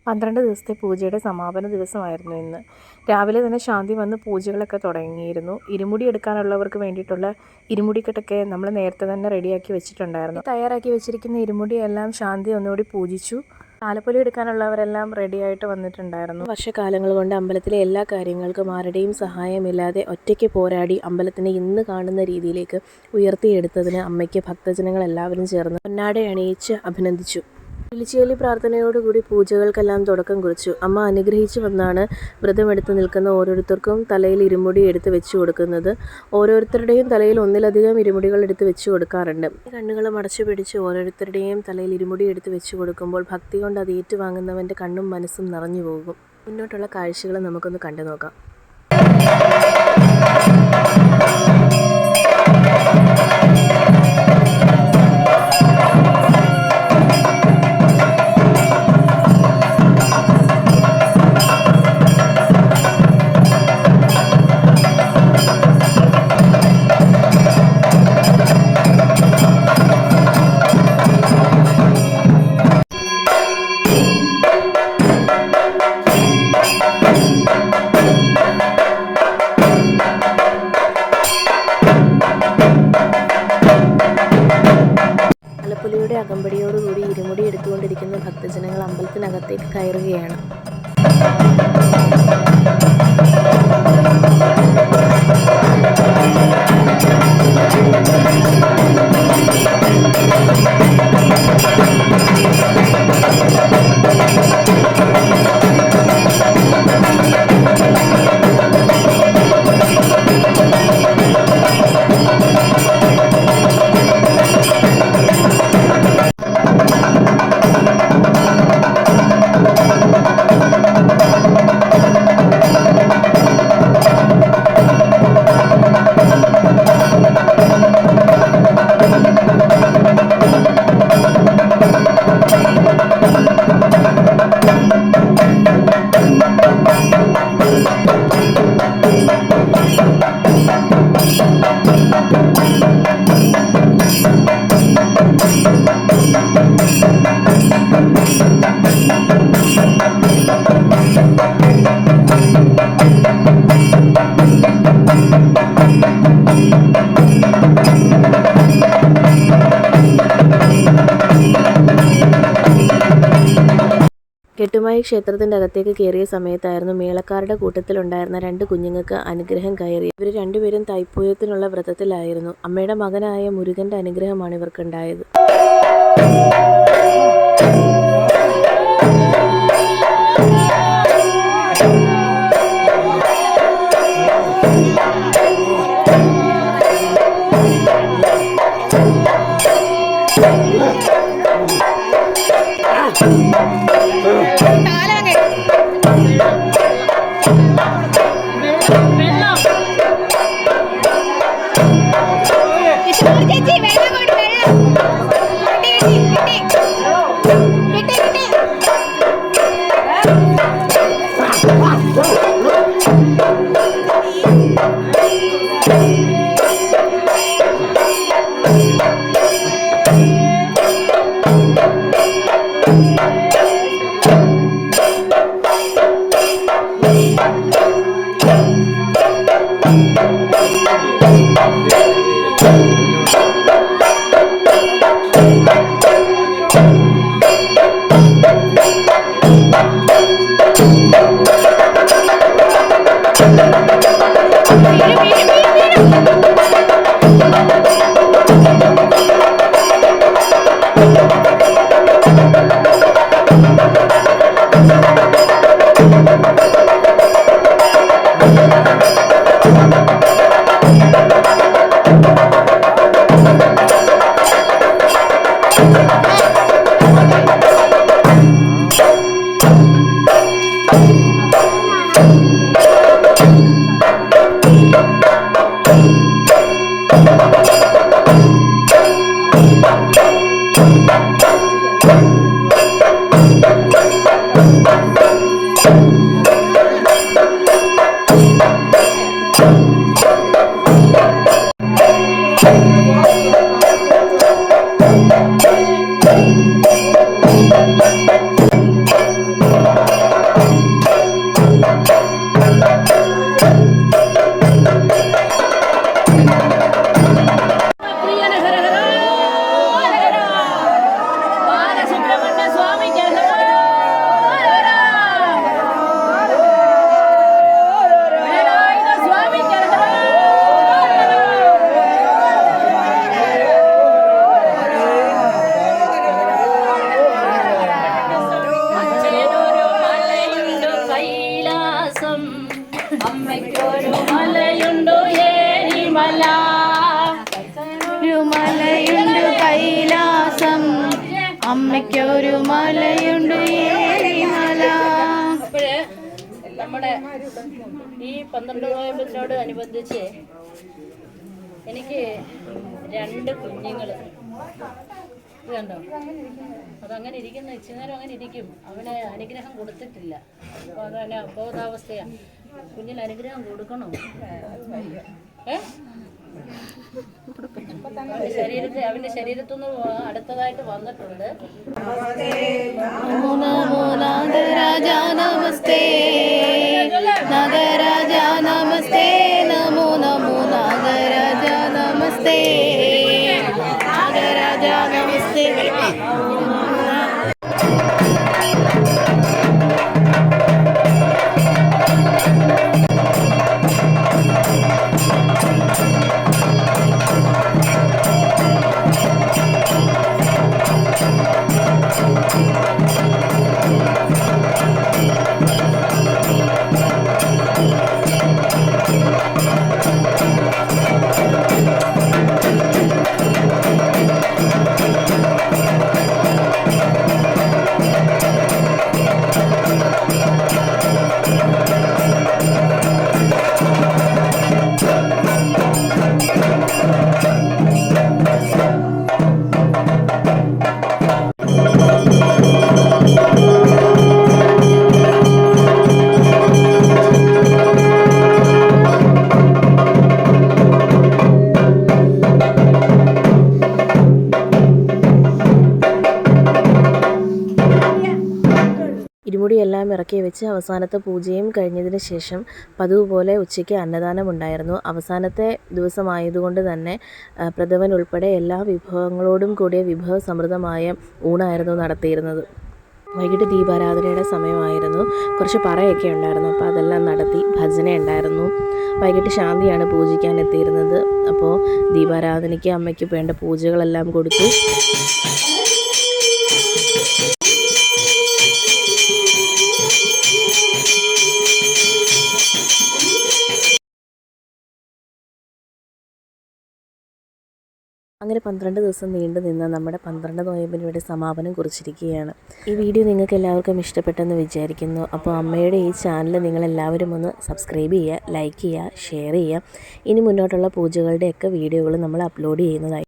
12 ദിവസത്തെ പൂജയുടെ സമാപന ദിവസമായിരുന്നു ഇന്ന്. രാവിലെ തന്നെ ശാന്തി വന്ന് പൂജകളൊക്കെ തുടങ്ങിയിരുന്നു. ഇരുമുടി എടുക്കാനുള്ളവർക്ക് വേണ്ടിയിട്ടുള്ള ഇരുമുടിക്കെട്ടൊക്കെ നമ്മൾ നേരത്തെ തന്നെ റെഡിയാക്കി വെച്ചിട്ടുണ്ടായിരുന്നു. തയ്യാറാക്കി വെച്ചിരിക്കുന്ന ഇരുമുടിയെല്ലാം ശാന്തി ഒന്നുകൂടി പൂജിച്ചു. താലപ്പൊലി എടുക്കാനുള്ളവരെല്ലാം റെഡിയായിട്ട് വന്നിട്ടുണ്ടായിരുന്നു. വർഷകാലങ്ങൾ കൊണ്ട് അമ്പലത്തിലെ എല്ലാ കാര്യങ്ങൾക്കും ആരുടെയും സഹായമില്ലാതെ ഒറ്റയ്ക്ക് പോരാടി അമ്പലത്തിനെ ഇന്ന് കാണുന്ന രീതിയിലേക്ക് ഉയർത്തിയെടുത്തതിന് അമ്മയ്ക്ക് ഭക്തജനങ്ങൾ എല്ലാവരും ചേർന്ന് പൊന്നാട അണിയിച്ച് അഭിനന്ദിച്ചു. വിളിച്ചേലി പ്രാർത്ഥനയോടുകൂടി പൂജകൾക്കെല്ലാം തുടക്കം കുറിച്ചു. അമ്മ അനുഗ്രഹിച്ചു വന്നാണ് വ്രതമെടുത്ത് നിൽക്കുന്ന ഓരോരുത്തർക്കും തലയിൽ ഇരുമുടി എടുത്ത് വെച്ചു കൊടുക്കുന്നത്. ഓരോരുത്തരുടെയും തലയിൽ ഒന്നിലധികം ഇരുമുടികൾ എടുത്ത് വെച്ചു കൊടുക്കാറുണ്ട്. കണ്ണുകൾ മടച്ചു പിടിച്ച് ഓരോരുത്തരുടെയും തലയിൽ ഇരുമുടി എടുത്ത് വെച്ചു കൊടുക്കുമ്പോൾ ഭക്തി കൊണ്ട് അത് ഏറ്റുവാങ്ങുന്നവൻ്റെ കണ്ണും മനസ്സും നിറഞ്ഞു പോകും. മുന്നോട്ടുള്ള കാഴ്ചകൾ നമുക്കൊന്ന് കണ്ടു നോക്കാം. താലപ്പൊലിയുടെ അകമ്പടിയോടുകൂടി ഇരുമുടി എടുത്തുകൊണ്ടിരിക്കുന്ന ഭക്തജനങ്ങൾ അമ്പലത്തിനകത്തേക്ക് കയറുകയാണ്. കെട്ടുമായി ക്ഷേത്രത്തിൻ്റെ അകത്തേക്ക് കയറിയ സമയത്തായിരുന്നു മേളക്കാരുടെ കൂട്ടത്തിലുണ്ടായിരുന്ന 2 കുഞ്ഞുങ്ങൾക്ക് അനുഗ്രഹം കയറി. ഇവർ രണ്ടുപേരും തൈപ്പൂയത്തിനുള്ള വ്രതത്തിലായിരുന്നു. അമ്മയുടെ മകനായ മുരുകൻ്റെ അനുഗ്രഹമാണ് ഇവർക്കുണ്ടായത്. അമ്മയ്ക്കൊരു മലയുണ്ടു ഏരിമല, ഒരു മലയുണ്ട് കൈലാസം, അമ്മയ്ക്കൊരു മലയുണ്ട് ഏരിമല. അപ്പോഴേ നമ്മുടെ ഈ 12 നോയമ്പിനോട് അനുബന്ധിച്ച് എനിക്ക് 2 കുഞ്ഞുങ്ങൾ ഇത് കണ്ടോ, അതങ്ങനെ ഇരിക്കുന്ന ഇച്ചിരി നേരം അങ്ങനെ ഇരിക്കും. അവന് അനുഗ്രഹം കൊടുത്തിട്ടില്ല, അപ്പോൾ അതന്നെ അബോധാവസ്ഥയാണ്. കുഞ്ഞിന് അനുഗ്രഹം കൊടുക്കണോ? അവന്റെ ശരീരത്തുനിന്ന് അടുത്തതായിട്ട് വന്നിട്ടുണ്ട്. നാഗരാജ നമസ്തേ, നാഗരാജ നമസ്തേ, നമോ നമോ നാഗരാജ നമസ്തേ, നാഗരാജ നമസ്തേ. ഇരുമുടിയെല്ലാം ഇറക്കി വെച്ച് അവസാനത്തെ പൂജയും കഴിഞ്ഞതിന് ശേഷം പതിവ് പോലെ ഉച്ചയ്ക്ക് അന്നദാനം ഉണ്ടായിരുന്നു. അവസാനത്തെ ദിവസമായതുകൊണ്ട് തന്നെ പ്രഥമൻ ഉൾപ്പെടെ എല്ലാ വിഭവങ്ങളോടും കൂടിയ വിഭവസമൃദ്ധമായ ഊണായിരുന്നു നടത്തിയിരുന്നത്. വൈകിട്ട് ദീപാരാധനയുടെ സമയമായിരുന്നു. കുറച്ച് പറയൊക്കെ ഉണ്ടായിരുന്നു, അപ്പോൾ അതെല്ലാം നടത്തി. ഭജന ഉണ്ടായിരുന്നു. വൈകിട്ട് ശാന്തിയാണ് പൂജിക്കാൻ എത്തിയിരുന്നത്. അപ്പോൾ ദീപാരാധനയ്ക്ക് അമ്മയ്ക്ക് വേണ്ട പൂജകളെല്ലാം കൊടുത്തു. അങ്ങനെ 12 ദിവസം നീണ്ടു നിന്ന നമ്മുടെ 12 നോയമ്പിനൂടെ സമാപനം കുറിച്ചിരിക്കുകയാണ്. ഈ വീഡിയോ നിങ്ങൾക്ക് എല്ലാവർക്കും ഇഷ്ടപ്പെട്ടെന്ന് വിചാരിക്കുന്നു. അപ്പോൾ അമ്മയുടെ ഈ ചാനൽ നിങ്ങളെല്ലാവരും ഒന്ന് സബ്സ്ക്രൈബ് ചെയ്യുക, ലൈക്ക് ചെയ്യുക, ഷെയർ ചെയ്യുക. ഇനി മുന്നോട്ടുള്ള പൂജകളുടെയൊക്കെ വീഡിയോകൾ നമ്മൾ അപ്ലോഡ് ചെയ്യുന്നതായി.